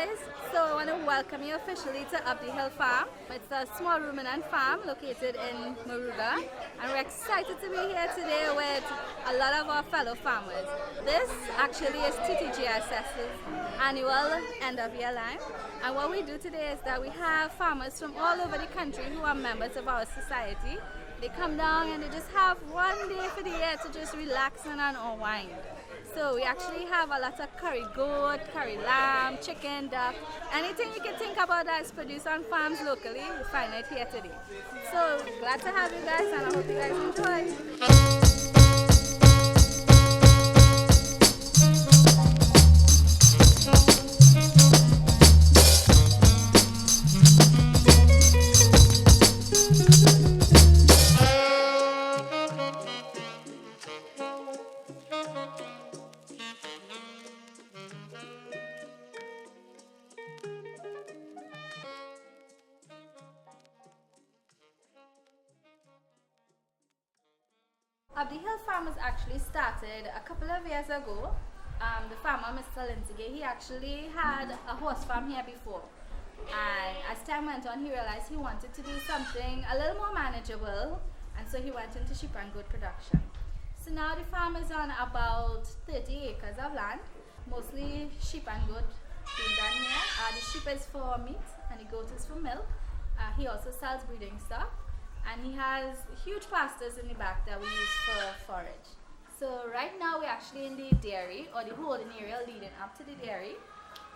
guys, so I want to welcome you officially to Up the Hill Farm. It's a small ruminant farm located in Moruga, and we're excited to be here today with a lot of our fellow farmers. This actually is TTGSS's annual end of year line, and what we do today is that we have farmers from all over the country who are members of our society. They come down and they just have one day for the year to just relax and unwind. So we actually have a lot of curry goat, curry lamb, chicken, duck. Anything you can think about that is produced on farms locally, you find it here today. So glad to have you guys, and I hope you guys enjoy. Up the Hill Farm was actually started a couple of years ago. The farmer, Mr. Lindsay, he actually had a horse farm here before. And as time went on, he realized he wanted to do something a little more manageable. And so he went into sheep and goat production. So now the farm is on about 30 acres of land, mostly sheep and goat being done here. The sheep is for meat and the goat is for milk. He also sells breeding stock. And he has huge pastures in the back that we use for forage. So right now we're actually in the dairy, or the holding area leading up to the dairy.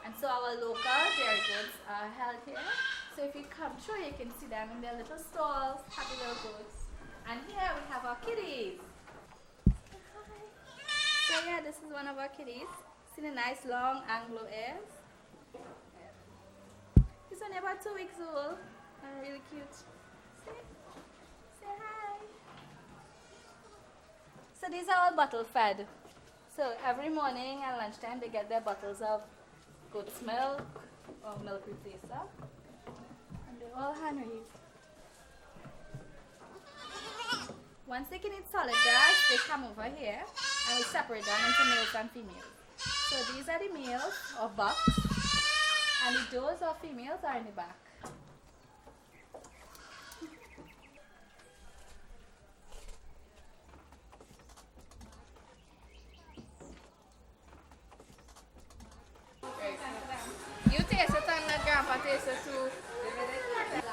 And so our local dairy goods are held here. So if you come through, you can see them in their little stalls, happy little goats. And here we have our kitties. So yeah, this is one of our kitties. See the nice long Anglo ears? He's only about 2 weeks old. Really cute. See? Hi. So these are all bottle fed. So every morning and lunchtime they get their bottles of goat's milk or milk replacer. And they're all hand raised. Once they can eat solid grass, they come over here and we separate them into males and females. So these are the males or bucks, and the does or females are in the back. You taste it and let grandpa taste it too. Right there.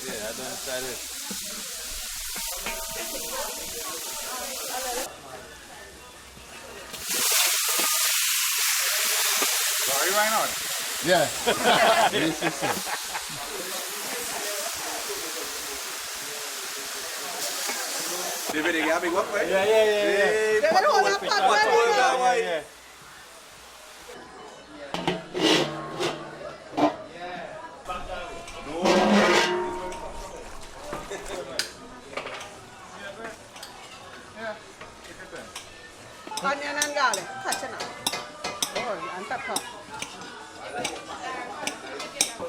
Yeah, I don't try this. Sorry, why not? Yeah. Yes, yes, yes. David, you got me what way? Yeah. Hey, Yeah. Onion and garlic, touch it now. Oh, and pepper.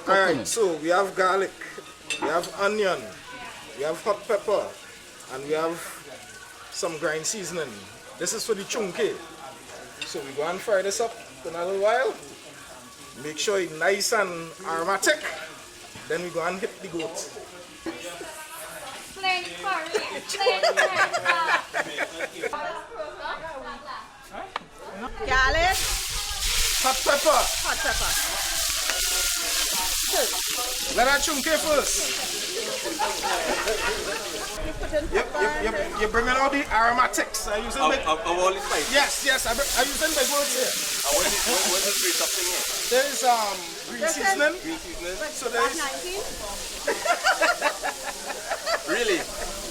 Alright, so we have garlic, we have onion, we have hot pepper, and we have some grind seasoning. This is for the chunky. So we go and fry this up in a little while. Make sure it's nice and aromatic. Then we go and hit the goat. Plain curry, plain curry. Garlic, Hot pepper. hot pepper. Let that chunky first. You put in pepper. You're bringing out the aromatics. I'm using big. Of all the spices. Yes, I'm using big words here. What's the great stuff in here? There is green seasoning. Green seasoning. So there is 19. Really?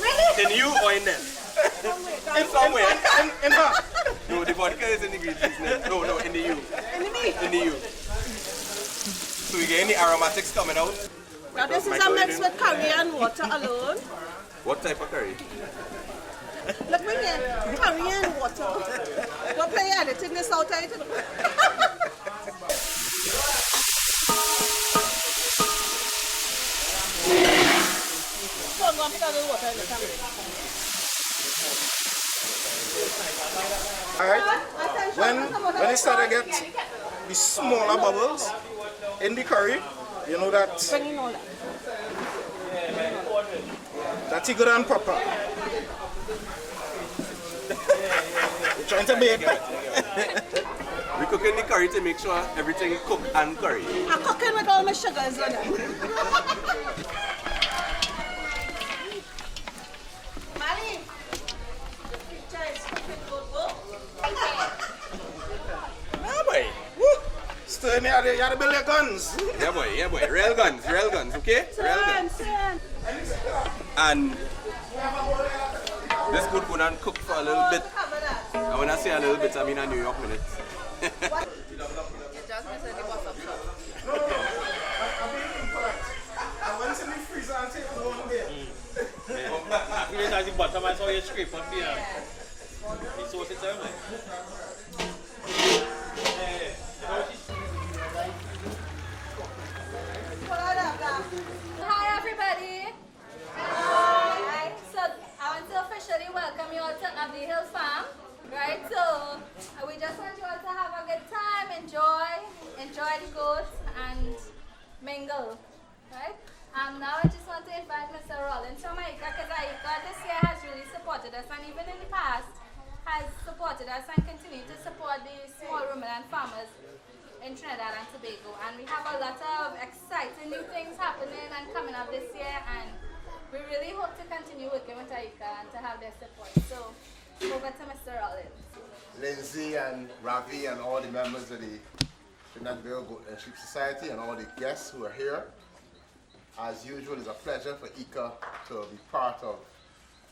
Really? In you or in them? in somewhere. In her. No, the vodka is in the green seasoning. No, in the you. In the meat. In the you. So we get any aromatics coming out? Now this is a mix with curry and water alone. What type of curry? Look right here, curry and water. water it. Go and put the water in the tank. Alright, when it start to get the smaller bubbles in the curry, you know that that's good and proper. You're trying to bake. We cooking the curry to make sure everything cooked and curry. I'm cooking with all my sugars on it. Mali, picture is cooking good, Ah boy, woo! Still in here, you gotta build your guns. Yeah boy, real guns, okay? Real guns. And this good and cook for a little bit. And when I say a little bit, I mean a New York minute. At the bottom, I saw you scrape on the sauce itself. Hi everybody! Hi. So I want to officially welcome you all to Abdi Hill Farm. Right, so we just want you all to have a good time, enjoy the goats and mingle. Right? Now I just want to invite Mr. Rollins from Aika, because Aika this year has really supported us, and even in the past has supported us and continue to support the small ruminant farmers in Trinidad and Tobago. And we have a lot of exciting new things happening and coming up this year, and we really hope to continue working with Aika and to have their support. So over to Mr. Rollins. Lindsay and Ravi and all the members of the Trinidad and Tobago Goat and Sheep Society and all the guests who are here. As usual, it's a pleasure for Ika to be part of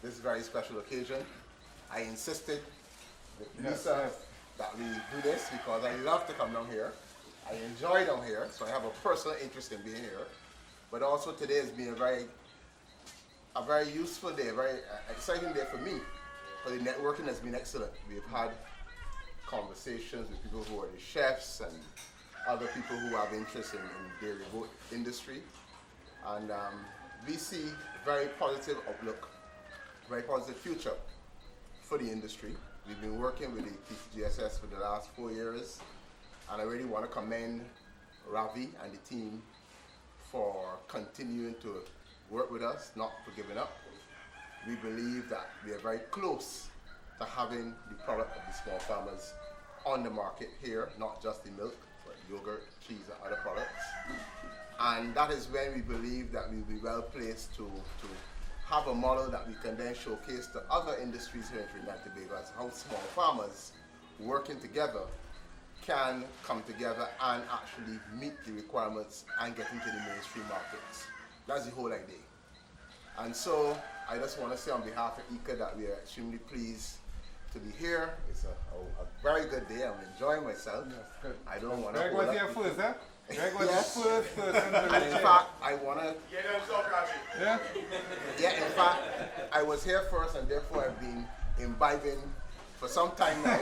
this very special occasion. I insisted with Lisa that we do this because I love to come down here. I enjoy down here, so I have a personal interest in being here. But also today has been a very useful day, a very exciting day for me. For the networking has been excellent. We've had conversations with people who are the chefs and other people who have interest in dairy goat industry. And we see a very positive outlook, very positive future for the industry. We've been working with the TTGSS for the last 4 years, and I really want to commend Ravi and the team for continuing to work with us, not for giving up. We believe that we are very close to having the product of the small farmers on the market here, not just the milk, but yogurt, cheese, and other products. And that is when we believe that we'll be well placed to have a model that we can then showcase to other industries here in Trinidad and Tobago as how small farmers working together can come together and actually meet the requirements and get into the mainstream markets. That's the whole idea. And so I just want to say on behalf of Ika that we are extremely pleased to be here. It's a very good day. I'm enjoying myself. Yes, I don't want to Greg was here first, huh? Greg was Yes. the first person to And in fact, I want to Yeah? Yeah, in fact, I was here first and therefore I've been imbibing for some time now.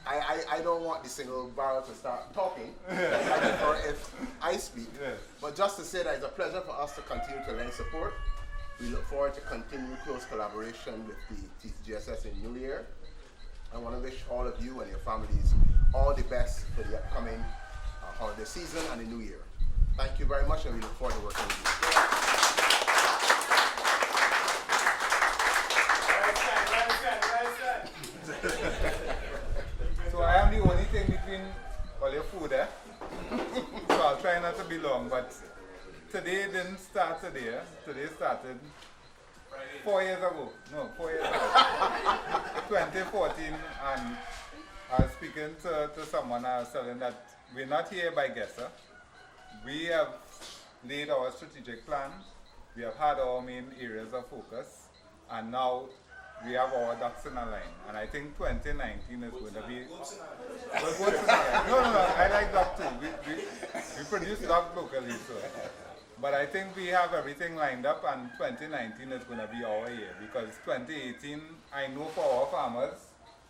I don't want the single barrel to start talking. I prefer if I speak. Yes. But just to say that it's a pleasure for us to continue to lend support. We look forward to continue close collaboration with the TTGSS in New Year. I want to wish all of you and your families all the best for the upcoming holiday season and the new year. Thank you very much, and we look forward to working with you. So I am the only thing between all your food, eh? So I'll try not to be long, but today didn't start today. Today started 4 years ago. No, 4 years ago. 2014, and I was speaking to someone, I was telling that we're not here by guess. We have laid our strategic plan. We have had our main areas of focus, and now we have our ducks in a line. And I think 2019 is going to be... No, I like duck too. We produce duck locally, so. But I think we have everything lined up, and 2019 is going to be our year, because 2018, I know for our farmers,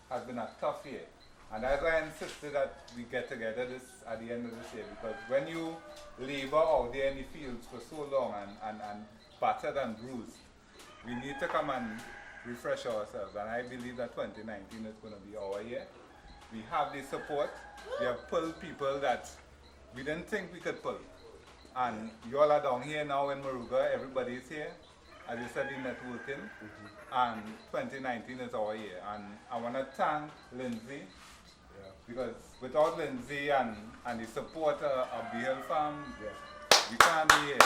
has been a tough year. And that's why I insisted that we get together this at the end of this year, because when you labor out there in the fields for so long and battered and bruised, we need to come and refresh ourselves. And I believe that 2019 is going to be our year. We have the support. We have pulled people that we didn't think we could pull. And you all are down here now in Moruga, everybody is here. As you said, the networking. And 2019 is our year. And I want to thank Lindsay, because without Lindsay and the support of the Hill Farm, we can't be here. I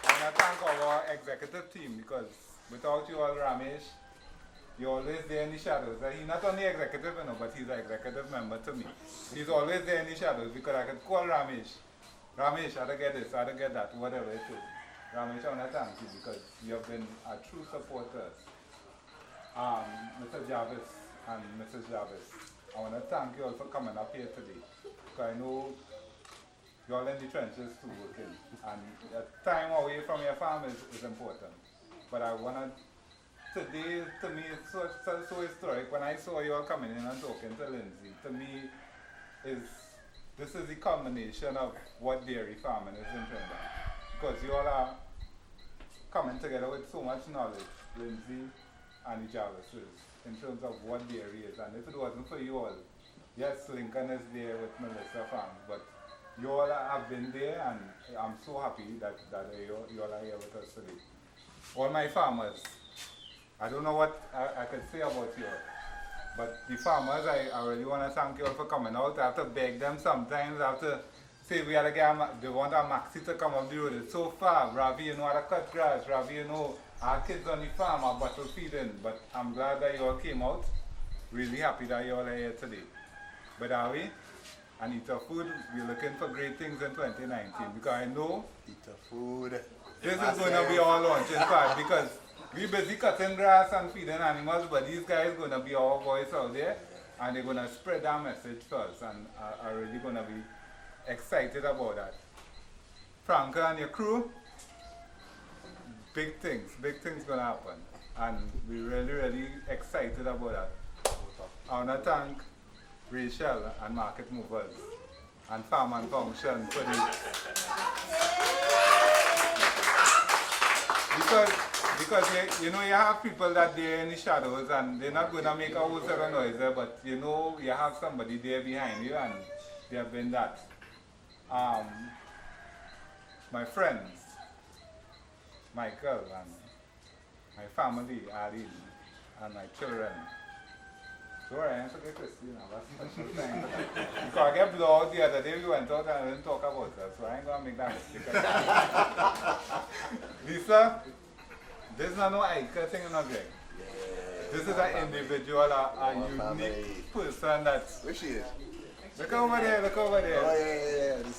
want to thank our executive team, because without you all, Ramesh, you're always there in the shadows. He's not only executive, you know, but he's an executive member to me. He's always there in the shadows, because I could call Ramesh. Ramesh, I don't get this, I don't get that, whatever it is. Ramesh, I want to thank you, because you have been a true supporter. Mr. Jarvis and Mrs. Jarvis, I want to thank you all for coming up here today, because I know you're all in the trenches too working, and time away from your farm is important. But I want to, today to me it's so historic. When I saw you all coming in and talking to Lindsay, to me this is the culmination of what dairy farming is in Trinidad. Because you all are coming together with so much knowledge, Lindsay and the Jarvises, in terms of what dairy is. And if it wasn't for you all, yes, Lincoln is there with Melissa Farm, but you all have been there, and I'm so happy that you all are here with us today. All my farmers, I don't know what I could say about you all, but the farmers, I really want to thank you all for coming out. I have to beg them sometimes. I have to say we had they want a maxi to come up the road. It's so far. Ravi, you know how to cut grass. Ravi, you know, our kids on the farm are bottle feeding. But I'm glad that you all came out. Really happy that you all are here today. But are we? And Eat a Food, we're looking for great things in 2019. Because I know Eat a Food. This is going to be our launch, in fact, because we're busy cutting grass and feeding animals, but these guys are going to be our voice out there, and they're going to spread that message first, and are really going to be excited about that. Franca and your crew, big things going to happen, and we're really, really excited about that. I want to thank Rachel and Market Movers and Farm and Function for because you know, you have people that they're in the shadows and they're not going to make a whole set of noise, but you know you have somebody there behind you, and they have been that. My friends, Michael, and my family, Aline, and my children. Sorry, I forget Christina, that's special thing. Because I get blocked the other day, we went out and I didn't talk about her, so I ain't going to make that mistake. Lisa, this is not no Ika thing in Greg. This is an individual, a unique person that... Where she is? Look over there, look over there. Oh,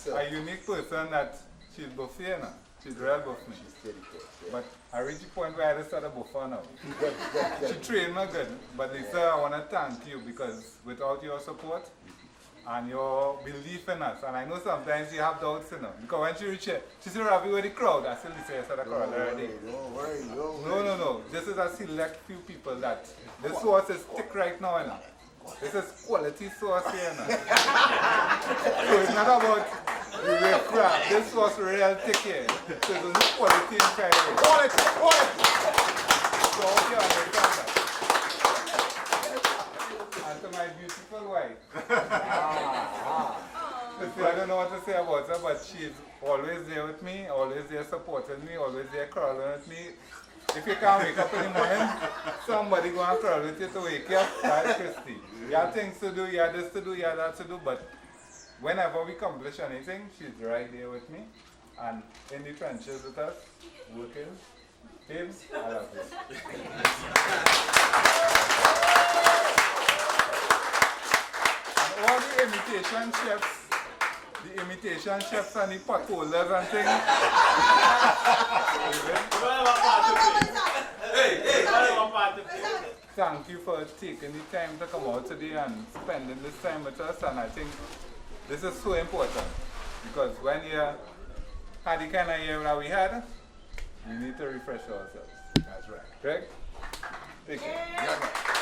yeah. A unique person that she's buffy now. She's real buffy. She's steady good. Yeah. But I reached the point where I just started buffer now. She trained me good. But Lisa, I want to thank you, because without your support and your belief in us, and I know sometimes you have doubts, you know, because when she reached here, she said, Ravi, with the crowd. I said, Lisa, you said the crowd already. Don't worry. No. This is a select few people that the sauce is thick right now, you know. This is quality sauce here, you know. So it's not about the real crap. This sauce real thick here. So there's no quality inside here. Quality. So I hope you understand that. And to my beautiful wife. See, I don't know what to say about her, but she's always there with me, always there supporting me, always there crawling with me. If you can't wake up in the morning, somebody go and crawl with you to wake you up. That's Christy. You have things to do, you have this to do, you have that to do, but whenever we accomplish anything, she's right there with me and in the trenches with us, working. Babes, I love you. And all the imitation chefs and the potholders and things. Thank you for taking the time to come out today and spending this time with us, and I think this is so important, because when you had the kind of year that we had, We need to refresh ourselves. That's right. Greg? Take care. Yeah, man.